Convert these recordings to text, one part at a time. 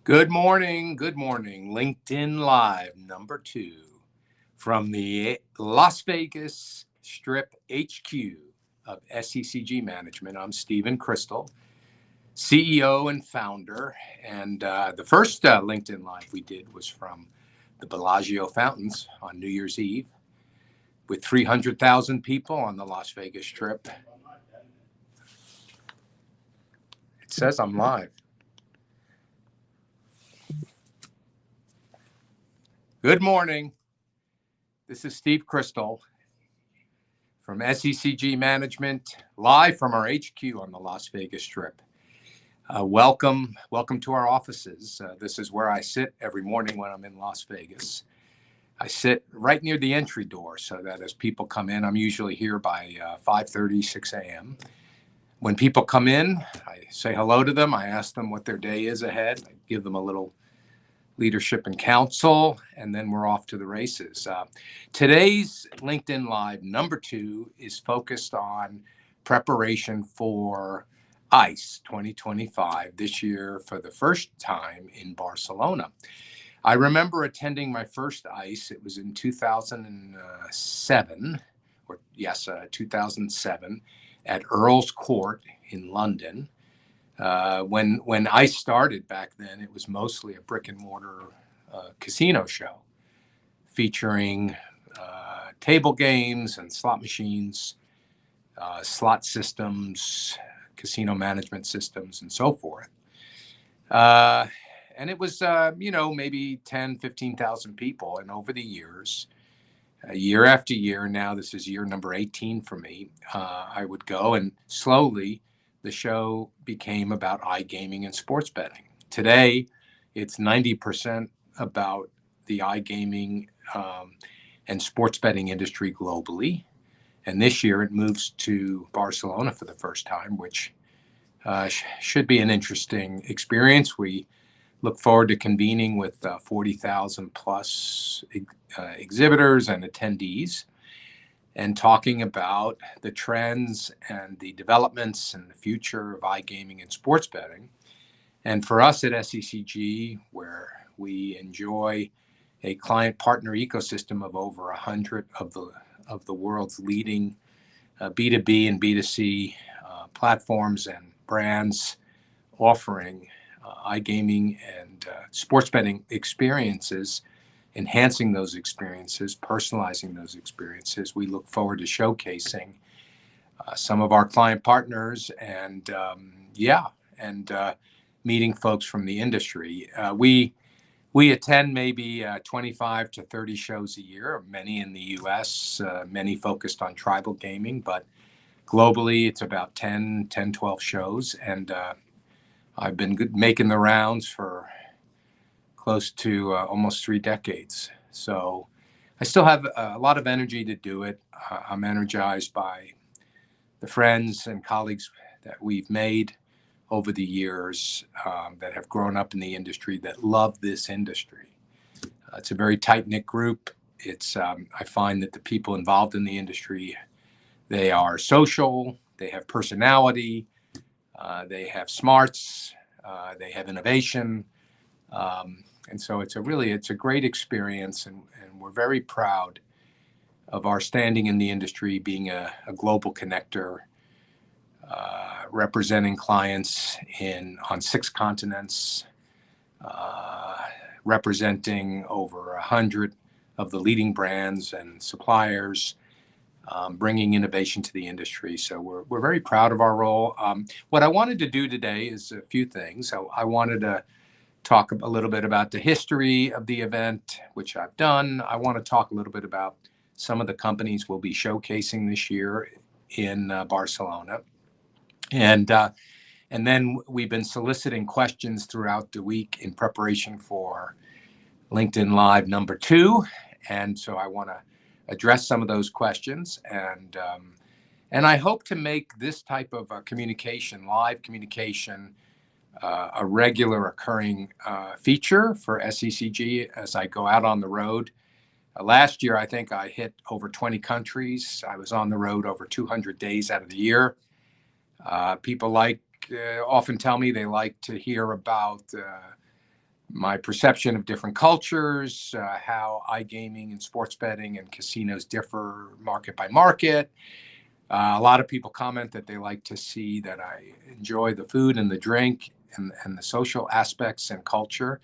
Good morning. Good morning. LinkedIn Live #2 from the Las Vegas Strip HQ of SECG Management. I'm Stephen Crystal, CEO and founder. And the first LinkedIn Live we did was from the Bellagio Fountains on New Year's Eve with 300,000 people on the Las Vegas Strip. It says I'm live. Good morning. This is Steve Crystal from SECG Management, live from our HQ on the Las Vegas Strip. Welcome to our offices. This is where I sit every morning when I'm in Las Vegas. I sit right near the entry door so that as people come in, I'm usually here by 5:30, 6 a.m. When people come in, I say hello to them. I ask them what their day is ahead. I give them a little leadership and counsel, and then we're off to the races. Today's LinkedIn Live #2 is focused on preparation for ICE 2025 this year for the first time in Barcelona. I remember attending my first ICE. It was in 2007, 2007 at Earl's Court in London. When I started back then, it was mostly a brick and mortar casino show featuring table games and slot machines, slot systems, casino management systems, and so forth. And it was, maybe 10, 15,000 people. And over the years, year after year, now this is year number 18 for me, I would go and slowly the show became about iGaming and sports betting. Today, it's 90% about the iGaming and sports betting industry globally. And this year it moves to Barcelona for the first time, which should be an interesting experience. We look forward to convening with 40,000 plus exhibitors and attendees and talking about the trends and the developments and the future of iGaming and sports betting. And for us at SECG, where we enjoy a client partner ecosystem of over 100 of the world's leading B2B and B2C platforms and brands offering iGaming and sports betting experiences, enhancing those experiences, personalizing those experiences. We look forward to showcasing some of our client partners and meeting folks from the industry. We attend maybe 25 to 30 shows a year, many in the US, many focused on tribal gaming, but globally it's about 12 shows. And I've been making the rounds for close to almost 3 decades. So I still have a lot of energy to do it. I'm energized by the friends and colleagues that we've made over the years that have grown up in the industry, that love this industry. It's a very tight-knit group. I find that the people involved in the industry, they are social, they have personality, they have smarts, they have innovation. And so it's a great experience, and we're very proud of our standing in the industry, being a global connector, representing clients on 6 continents, representing over 100 of the leading brands and suppliers, bringing innovation to the industry. So we're very proud of our role. What I wanted to do today is a few things. I wanted to talk a little bit about the history of the event, which I've done. I want to talk a little bit about some of the companies we'll be showcasing this year in Barcelona. And then we've been soliciting questions throughout the week in preparation for LinkedIn Live #2. And so I want to address some of those questions. And I hope to make this type of communication, live communication, a regular occurring feature for SECG as I go out on the road. Last year, I think I hit over 20 countries. I was on the road over 200 days out of the year. People often tell me they like to hear about my perception of different cultures, how iGaming and sports betting and casinos differ market by market. A lot of people comment that they like to see that I enjoy the food and the drink and the social aspects and culture,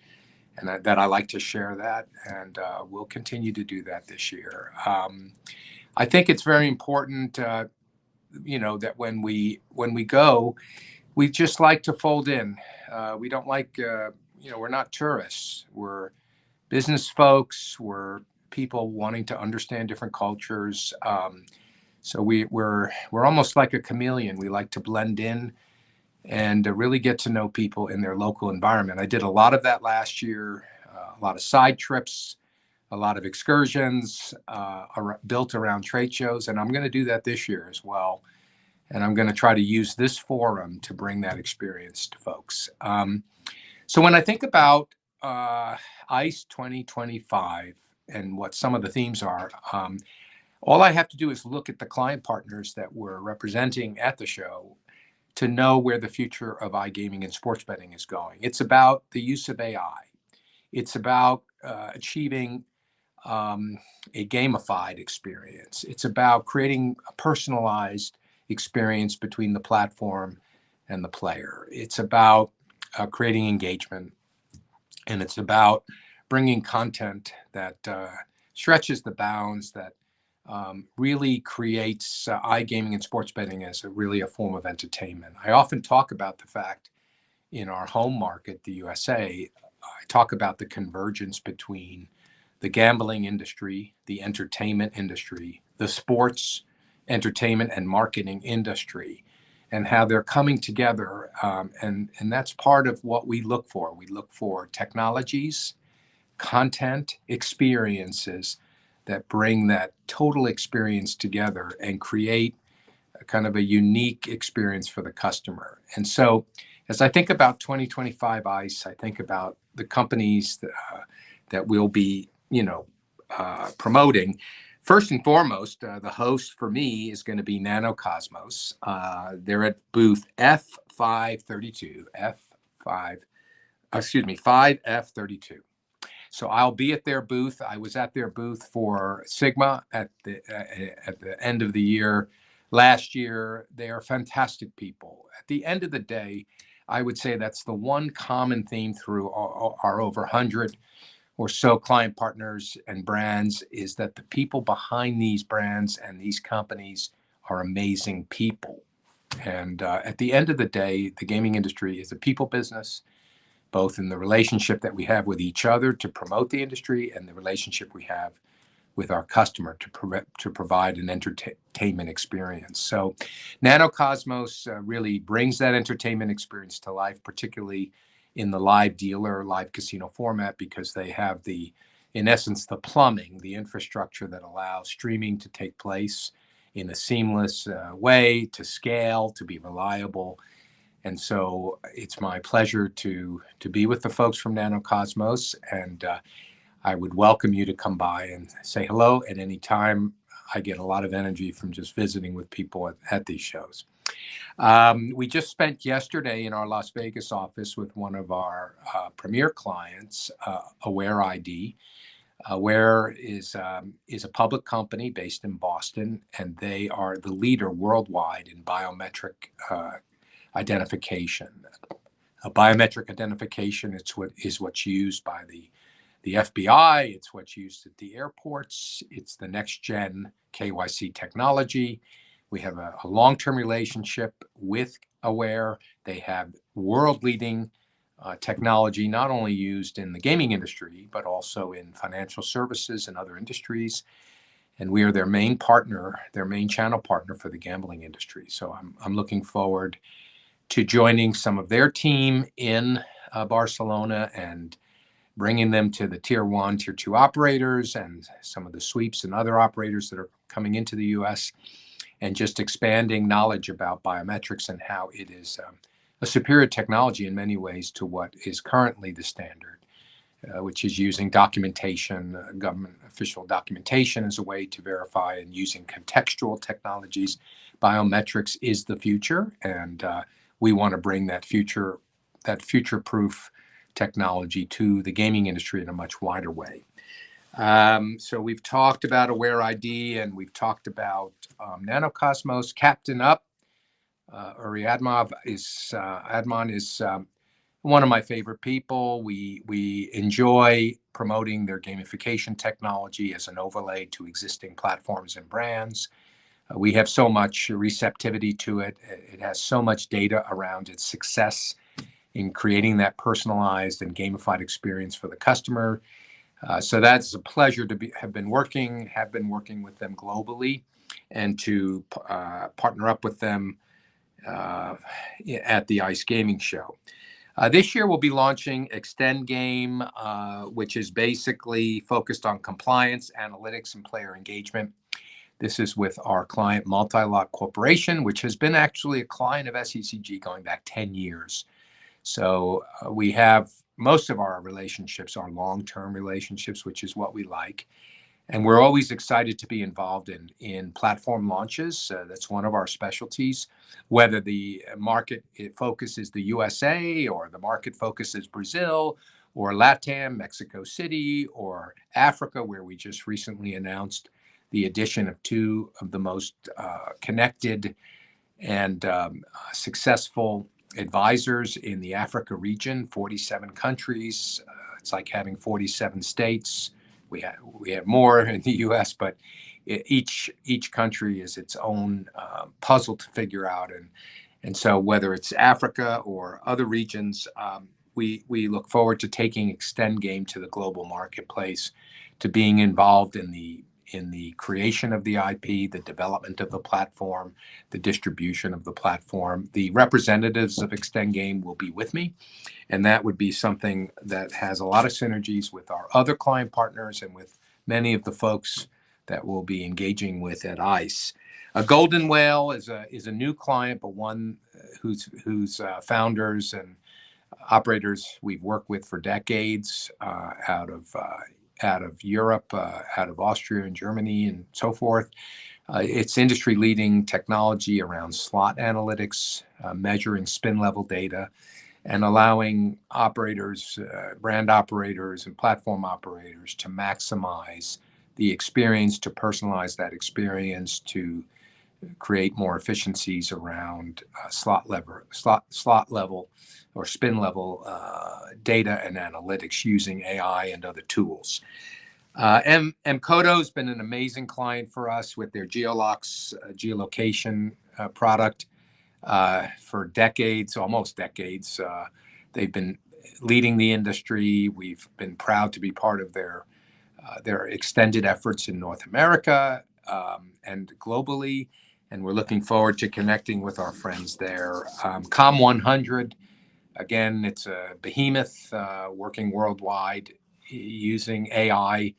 and that I like to share that, and we'll continue to do that this year. I think it's very important, that when we go, we just like to fold in. We don't like, we're not tourists. We're business folks. We're people wanting to understand different cultures. So we're almost like a chameleon. We like to blend in and to really get to know people in their local environment. I did a lot of that last year, a lot of side trips, a lot of excursions built around trade shows, and I'm going to do that this year as well. And I'm going to try to use this forum to bring that experience to folks. So when I think about ICE 2025 and what some of the themes are, all I have to do is look at the client partners that we're representing at the show to know where the future of iGaming and sports betting is going. It's about the use of AI. It's about achieving a gamified experience. It's about creating a personalized experience between the platform and the player. It's about creating engagement, and it's about bringing content that stretches the bounds, that really creates iGaming and sports betting as really a form of entertainment. I often talk about the fact in our home market, the USA, I talk about the convergence between the gambling industry, the entertainment industry, the sports, entertainment, and marketing industry, and how they're coming together. And that's part of what we look for. We look for technologies, content, experiences that bring that total experience together and create a kind of a unique experience for the customer. And so as I think about 2025 ICE, I think about the companies that will be, promoting. First and foremost, the host for me is going to be Nanocosmos. They're at booth F532, F5, 5F32. So I'll be at their booth. I was at their booth for Sigma at the end of the year last year. They are fantastic people. At the end of the day, I would say that's the one common theme through our over 100 or so client partners and brands, is that the people behind these brands and these companies are amazing people. And at the end of the day, the gaming industry is a people business, both in the relationship that we have with each other to promote the industry and the relationship we have with our customer to provide an entertainment experience. So Nanocosmos really brings that entertainment experience to life, particularly in the live dealer, live casino format, because they have in essence, the plumbing, the infrastructure that allows streaming to take place in a seamless way, to scale, to be reliable. And so it's my pleasure to be with the folks from Nanocosmos, and I would welcome you to come by and say hello at any time. I get a lot of energy from just visiting with people at these shows. We just spent yesterday in our Las Vegas office with one of our premier clients, AwareID. Aware is a public company based in Boston, and they are the leader worldwide in biometric identification. Biometric identification is what's used by the FBI. It's what's used at the airports. It's the next gen KYC technology. We have a long-term relationship with Aware. They have world-leading technology, not only used in the gaming industry, but also in financial services and other industries. And we are their main partner, their main channel partner for the gambling industry. So I'm looking forward to joining some of their team in Barcelona and bringing them to the tier 1, tier 2 operators and some of the sweeps and other operators that are coming into the US, and just expanding knowledge about biometrics and how it is a superior technology in many ways to what is currently the standard, which is using documentation, government official documentation as a way to verify, and using contextual technologies. Biometrics is the future, and we want to bring that future-proof technology to the gaming industry in a much wider way. So we've talked about AwareID, and we've talked about Nanocosmos. Captain Up, Uri Admon is one of my favorite people. We enjoy promoting their gamification technology as an overlay to existing platforms and brands. We have so much receptivity to it. It has so much data around its success in creating that personalized and gamified experience for the customer. So that's a pleasure to have been working with them globally, and to partner up with them at the ICE Gaming Show. This year we'll be launching XtendGame, which is basically focused on compliance, analytics, and player engagement. This is with our client, Multilot Corporation, which has been actually a client of SECG going back 10 years. So we have most of our relationships are long-term relationships, which is what we like. And we're always excited to be involved in platform launches. That's one of our specialties, whether the market focus is the USA, or the market focus is Brazil, or LATAM, Mexico City, or Africa, where we just recently announced the addition of two of the most connected and successful advisors in the Africa region, 47 countries. It's like having 47 states. We have more in the U.S., but each country is its own puzzle to figure out. And so whether it's Africa or other regions, we look forward to taking XtendGame to the global marketplace, to being involved in the creation of the IP, the development of the platform, the distribution of the platform. The representatives of XtendGame will be with me, and that would be something that has a lot of synergies with our other client partners and with many of the folks that we'll be engaging with at ICE. Golden Whale is a new client, but one whose founders and operators we've worked with for decades, out of Europe, out of Austria and Germany and so forth. It's industry-leading technology around slot analytics, measuring spin level data, and allowing operators, brand operators and platform operators, to maximize the experience, to personalize that experience, to create more efficiencies around slot level or spin level data and analytics using AI and other tools. mkodo has been an amazing client for us with their geolocation product for decades, almost decades. They've been leading the industry. We've been proud to be part of their extended efforts in North America and globally. And we're looking forward to connecting with our friends there. Com100, again, it's a behemoth working worldwide, using AI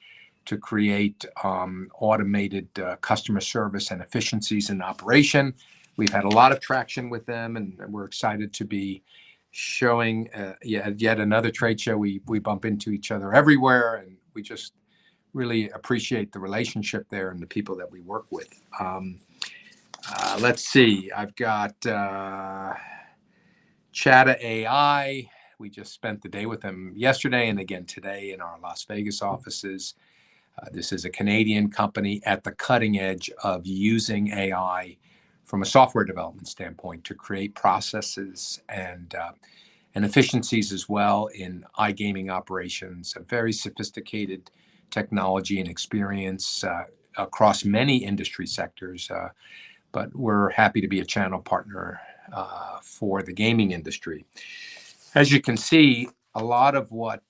to create automated customer service and efficiencies in operation. We've had a lot of traction with them, and we're excited to be showing yet another trade show. We bump into each other everywhere, and we just really appreciate the relationship there and the people that we work with. Let's see, I've got Chatta AI. We just spent the day with them yesterday and again today in our Las Vegas offices. This is a Canadian company at the cutting edge of using AI from a software development standpoint to create processes and efficiencies as well in iGaming operations. A very sophisticated technology and experience across many industry sectors, but we're happy to be a channel partner for the gaming industry. As you can see, a lot of what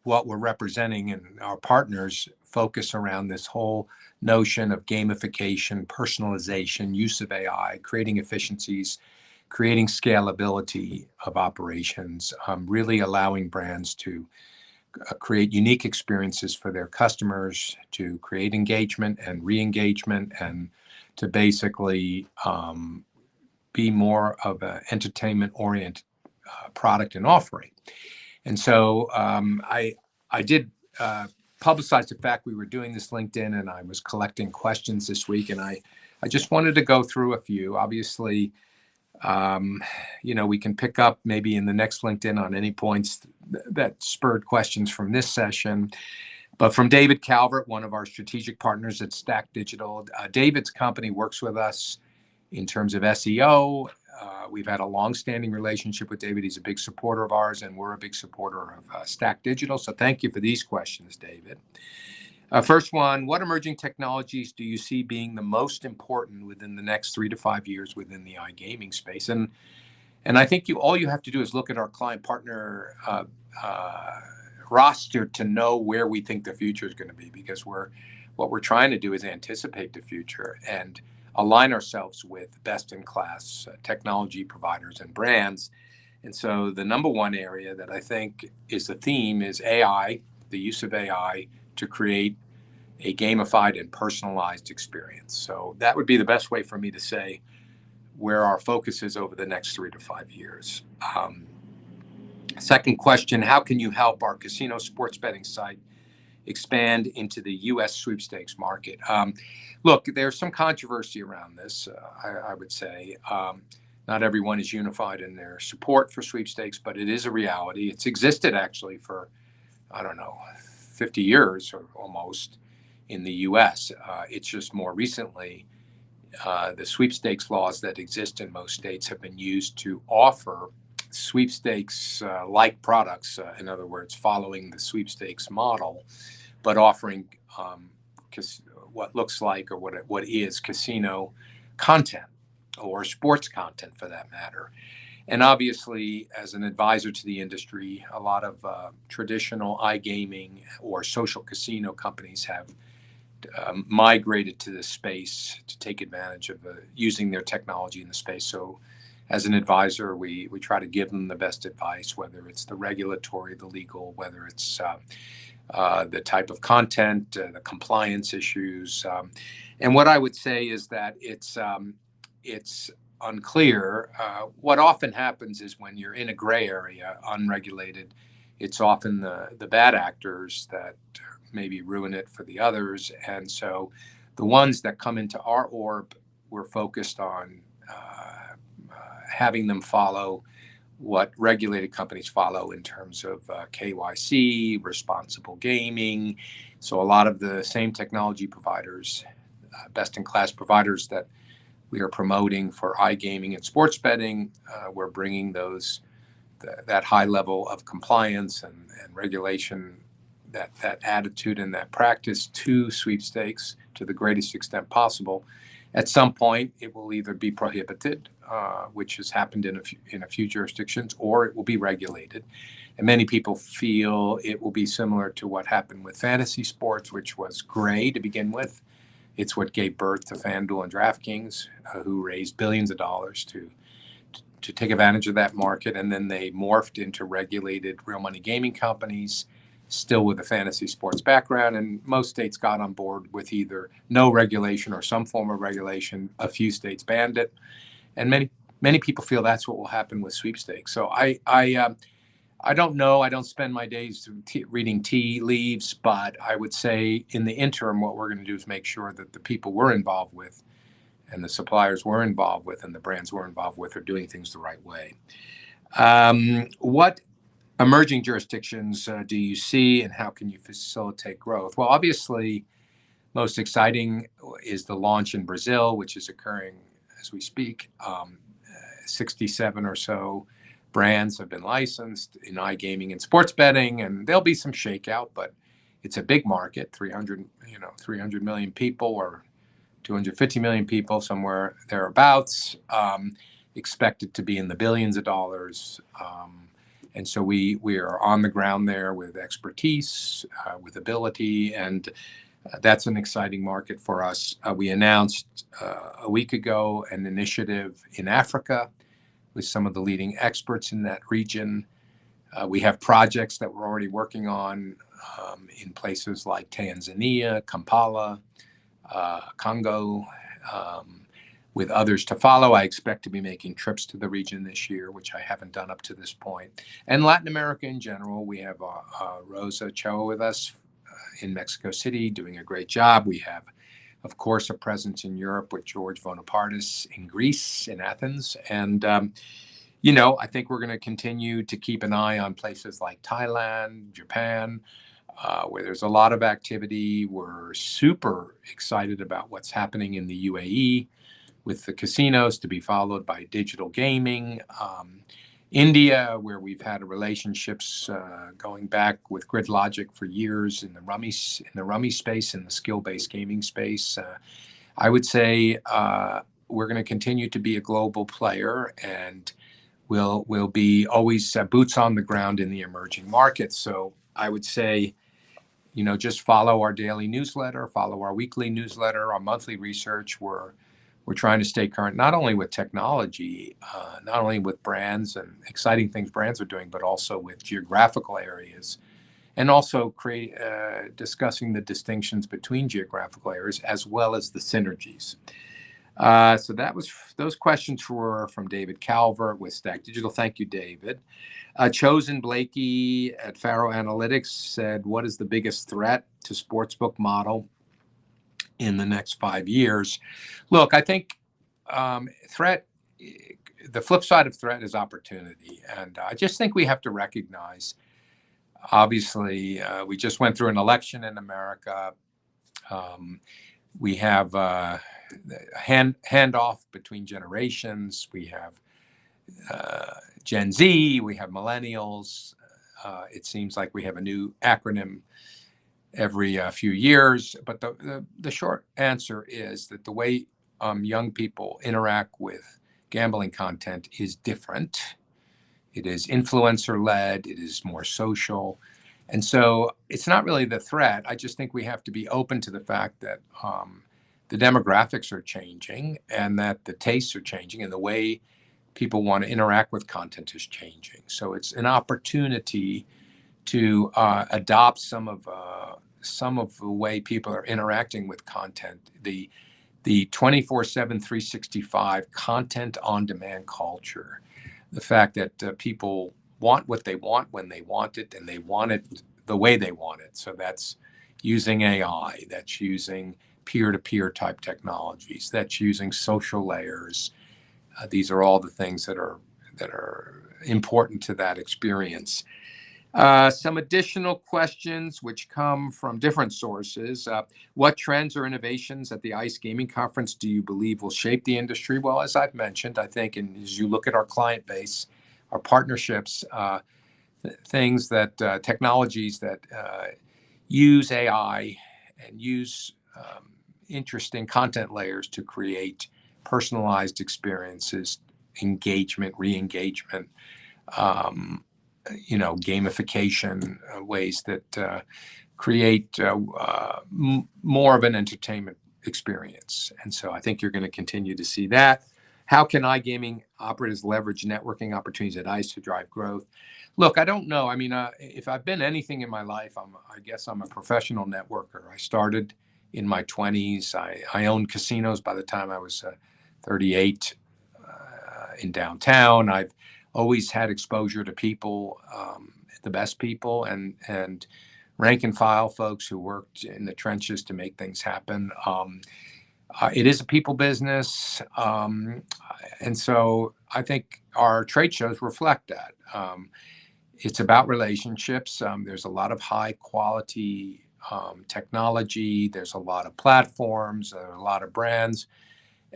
we're representing and our partners focus around this whole notion of gamification, personalization, use of AI, creating efficiencies, creating scalability of operations, really allowing brands to create unique experiences for their customers, to create engagement and re-engagement, and to basically be more of an entertainment-oriented product and offering. And so I did publicize the fact we were doing this LinkedIn, and I was collecting questions this week, and I just wanted to go through a few. Obviously, Um, we can pick up maybe in the next LinkedIn on any points that spurred questions from this session. But from David Calvert, one of our strategic partners at Stack Digital, David's company works with us in terms of SEO. We've had a long-standing relationship with David. He's a big supporter of ours, and we're a big supporter of Stack Digital. So thank you for these questions, David. First one, what emerging technologies do you see being the most important within the next 3 to 5 years within the iGaming space? And I think all you have to do is look at our client partner roster to know where we think the future is going to be, because what we're trying to do is anticipate the future and align ourselves with best-in-class technology providers and brands. And so the number one area that I think is the theme is AI, the use of AI to create a gamified and personalized experience. So that would be the best way for me to say where our focus is over the next 3 to 5 years. Second question, how can you help our casino sports betting site expand into the U.S. sweepstakes market? Look, there's some controversy around this, I would say. Not everyone is unified in their support for sweepstakes, but it is a reality. It's existed actually for, 50 years or almost in the U.S. It's just more recently, the sweepstakes laws that exist in most states have been used to offer sweepstakes like products, in other words, following the sweepstakes model, but offering what looks like or what is casino content or sports content for that matter. And obviously, as an advisor to the industry, a lot of traditional iGaming or social casino companies have migrated to this space to take advantage of using their technology in the space. So as an advisor, we try to give them the best advice, whether it's the regulatory, the legal, whether it's the type of content, the compliance issues. And what I would say is that it's unclear. What often happens is when you're in a gray area, unregulated, it's often the bad actors that maybe ruin it for the others. And so the ones that come into our orb, we're focused on having them follow what regulated companies follow in terms of KYC, responsible gaming. So a lot of the same technology providers, best-in-class providers that we are promoting for iGaming and sports betting, we're bringing that high level of compliance and regulation, that attitude and that practice to sweepstakes to the greatest extent possible. At some point, it will either be prohibited, which has happened in a few jurisdictions, or it will be regulated. And many people feel it will be similar to what happened with fantasy sports, which was gray to begin with. It's what gave birth to FanDuel and DraftKings, who raised billions of dollars to take advantage of that market. And then they morphed into regulated real money gaming companies, still with a fantasy sports background. And most states got on board with either no regulation or some form of regulation. A few states banned it. And many people feel that's what will happen with sweepstakes. So I don't know. I don't spend my days reading tea leaves, but I would say in the interim, what we're going to do is make sure that the people we're involved with and the suppliers we're involved with and the brands we're involved with are doing things the right way. What emerging jurisdictions do you see, and how can you facilitate growth? Well, obviously, most exciting is the launch in Brazil, which is occurring as we speak. 67 or so brands have been licensed in iGaming and sports betting, and there'll be some shakeout, but it's a big market, 300 million people or 250 million people, somewhere thereabouts, expected to be in the billions of dollars. And so we are on the ground there with expertise, with ability, and that's an exciting market for us. We announced a week ago an initiative in Africa with some of the leading experts in that region. We have projects that we're already working on in places like Tanzania, Kampala, Congo, with others to follow. I expect to be making trips to the region this year, which I haven't done up to this point. And Latin America in general, we have Rosa Choa with us in Mexico City doing a great job. We have of course, a presence in Europe with George Vonopartis in Greece, in Athens. And, I think we're going to continue to keep an eye on places like Thailand, Japan, where there's a lot of activity. We're super excited about what's happening in the UAE with the casinos, to be followed by digital gaming. India, where we've had relationships going back with Grid Logic for years in the rummy space, in the skill-based gaming space. I would say we're going to continue to be a global player, and we'll be always boots on the ground in the emerging markets. So I would say, just follow our daily newsletter, follow our weekly newsletter, our monthly research. We're trying to stay current, not only with technology, not only with brands and exciting things brands are doing, but also with geographical areas, and also discussing the distinctions between geographical areas as well as the synergies. So those questions were from David Calvert with Stack Digital. Thank you, David. Chosen Blakey at Faro Analytics said, "What is the biggest threat to sportsbook model in the next 5 years?" Look, I think threat. The flip side of threat is opportunity, and I just think we have to recognize. Obviously, we just went through an election in America. We have handoff between generations. We have Gen Z. We have millennials. It seems like we have a new acronym every few years. But the short answer is that the way young people interact with gambling content is different. It is influencer-led. It is more social. And so it's not really the threat. I just think we have to be open to the fact that the demographics are changing, and that the tastes are changing, and the way people want to interact with content is changing. So it's an opportunity to adopt some of the way people are interacting with content. The 24/7, 365 content on demand culture. The fact that people want what they want when they want it, and they want it the way they want it. So that's using AI, that's using peer-to-peer type technologies, that's using social layers. These are all the things that are important to that experience. Some additional questions which come from different sources. What trends or innovations at the ICE Gaming Conference do you believe will shape the industry? Well, as I've mentioned, I think, and as you look at our client base, our partnerships, things that technologies that use AI and use interesting content layers to create personalized experiences, engagement, re-engagement, gamification, ways that create more of an entertainment experience. And so I think you're going to continue to see that. How can iGaming operators leverage networking opportunities at ICE to drive growth? Look, I don't know. I mean, if I've been anything in my life, I guess I'm a professional networker. I started in my 20s. I owned casinos by the time I was 38 in downtown. I've always had exposure to people, the best people, and rank and file folks who worked in the trenches to make things happen. It is a people business, and so I think our trade shows reflect that. It's about relationships. There's a lot of high quality technology. There's a lot of platforms, a lot of brands.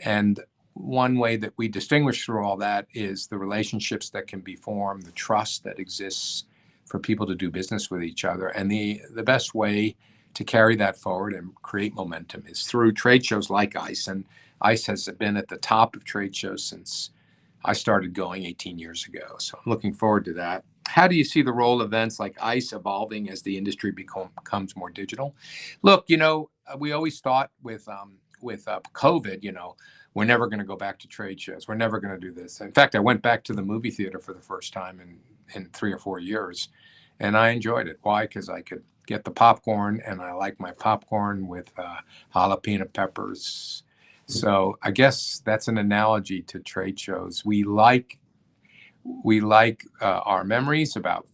And one way that we distinguish through all that is the relationships that can be formed, the trust that exists for people to do business with each other. And the best way to carry that forward and create momentum is through trade shows like ICE. And ICE has been at the top of trade shows since I started going 18 years ago. So I'm looking forward to that. How do you see the role of events like ICE evolving as the industry becomes more digital? Look, we always thought with COVID, we're never going to go back to trade shows. We're never going to do this. In fact, I went back to the movie theater for the first time in 3 or 4 years, and I enjoyed it. Why? Because I could get the popcorn, and I like my popcorn with jalapeno peppers. So I guess that's an analogy to trade shows. We like our memories about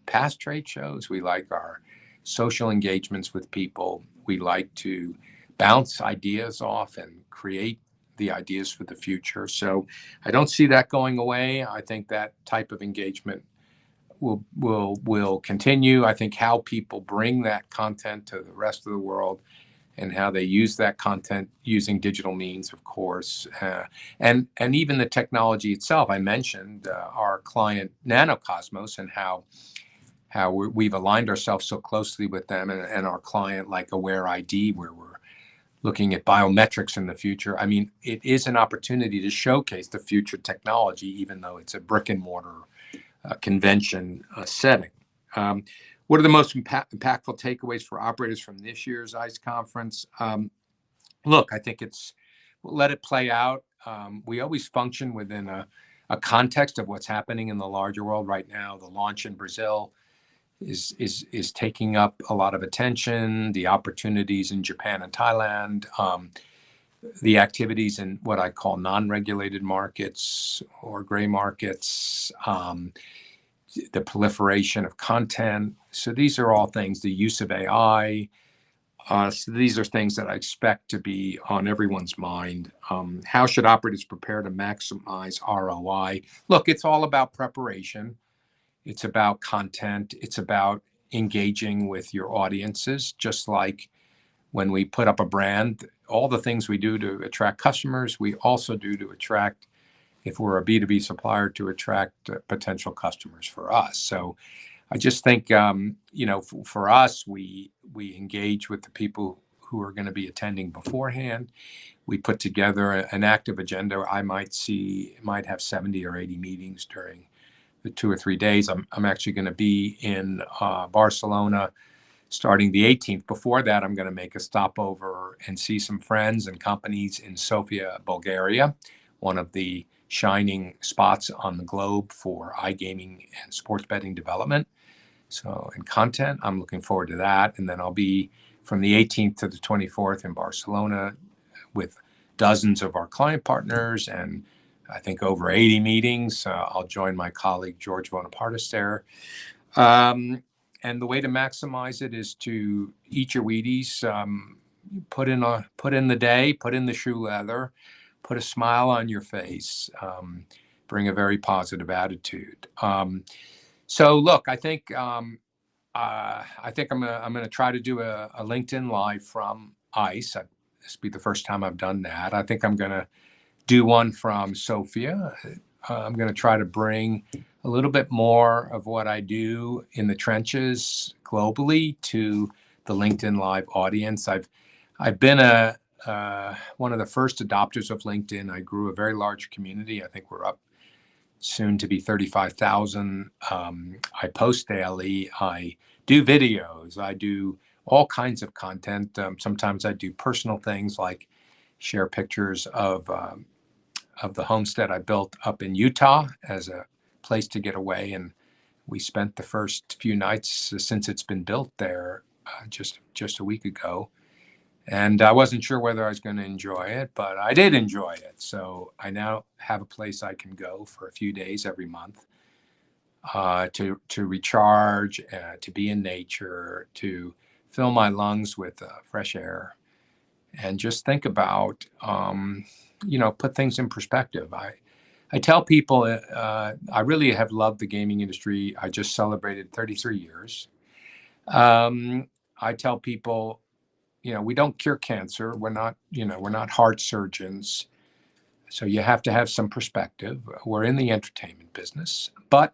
past trade shows. We like our social engagements with people. We like to bounce ideas off and create the ideas for the future. So I don't see that going away. I think that type of engagement will continue. I think how people bring that content to the rest of the world and how they use that content using digital means, of course, and even the technology itself. I mentioned our client Nanocosmos and how we've aligned ourselves so closely with them and our client like AwareID, where we're looking at biometrics in the future. I mean, it is an opportunity to showcase the future technology, even though it's a brick and mortar convention setting. What are the most impactful takeaways for operators from this year's ICE conference? Look, I think we'll let it play out. We always function within a context of what's happening in the larger world right now. The launch in Brazil is taking up a lot of attention. The opportunities in Japan and Thailand, the activities in what I call non-regulated markets or gray markets, the proliferation of content. So these are all things, the use of AI. So these are things that I expect to be on everyone's mind. How should operators prepare to maximize ROI? Look, it's all about preparation. It's about content. It's about engaging with your audiences, just like when we put up a brand, all the things we do to attract customers, we also do to attract, if we're a B2B supplier, to attract potential customers for us. So I just think, for us, we engage with the people who are going to be attending beforehand. We put together an active agenda. I might have 70 or 80 meetings during the 2 or 3 days. I'm actually going to be in Barcelona starting the 18th. Before that, I'm going to make a stopover and see some friends and companies in Sofia, Bulgaria, one of the shining spots on the globe for iGaming and sports betting development. So in content, I'm looking forward to that. And then I'll be from the 18th to the 24th in Barcelona with dozens of our client partners and I think over 80 meetings. I'll join my colleague, George Bonapartis there. And the way to maximize it is to eat your Wheaties, put in the day, put in the shoe leather, put a smile on your face, bring a very positive attitude. So look, I think I'm gonna try to do a LinkedIn Live from ICE. This will be the first time I've done that. I think I'm gonna do one from Sofia. I'm going to try to bring a little bit more of what I do in the trenches globally to the LinkedIn Live audience. I've been one of the first adopters of LinkedIn. I grew a very large community. I think we're up soon to be 35,000. I post daily. I do videos. I do all kinds of content. Sometimes I do personal things like share pictures of the homestead I built up in Utah as a place to get away. And we spent the first few nights since it's been built there just a week ago. And I wasn't sure whether I was going to enjoy it, but I did enjoy it. So I now have a place I can go for a few days every month to recharge, to be in nature, to fill my lungs with fresh air, and just think about, put things in perspective. I tell people I really have loved the gaming industry. I just celebrated 33 years. I tell people, we don't cure cancer. We're not heart surgeons. So you have to have some perspective. We're in the entertainment business, but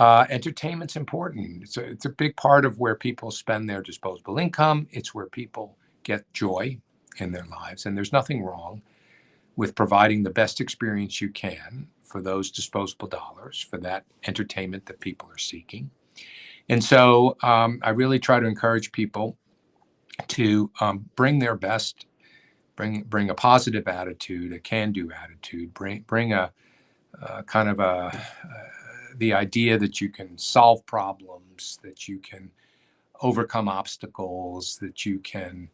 entertainment's important. It's a big part of where people spend their disposable income. It's where people get joy in their lives. And there's nothing wrong with providing the best experience you can for those disposable dollars, for that entertainment that people are seeking. And so I really try to encourage people to bring their best, bring a positive attitude, a can-do attitude, bring a kind of the idea that you can solve problems, that you can overcome obstacles, that you can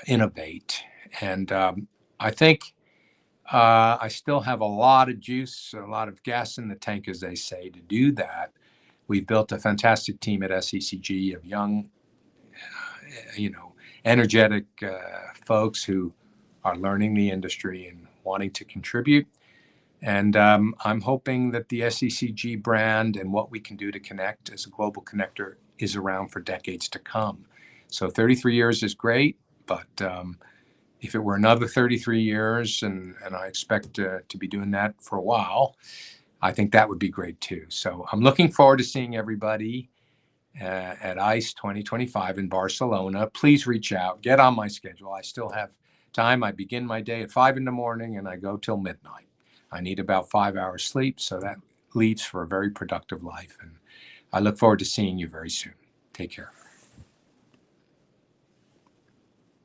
innovate. And I think I still have a lot of juice, a lot of gas in the tank, as they say, to do that. We've built a fantastic team at SECG of young, energetic folks who are learning the industry and wanting to contribute. And I'm hoping that the SECG brand and what we can do to connect as a global connector is around for decades to come. So 33 years is great, but if it were another 33 years, and I expect to be doing that for a while, I think that would be great too. So I'm looking forward to seeing everybody at ICE 2025 in Barcelona. Please reach out, get on my schedule. I still have time. I begin my day at 5 in the morning and I go till midnight. I need about 5 hours sleep, so that leaves for a very productive life. And I look forward to seeing you very soon. Take care.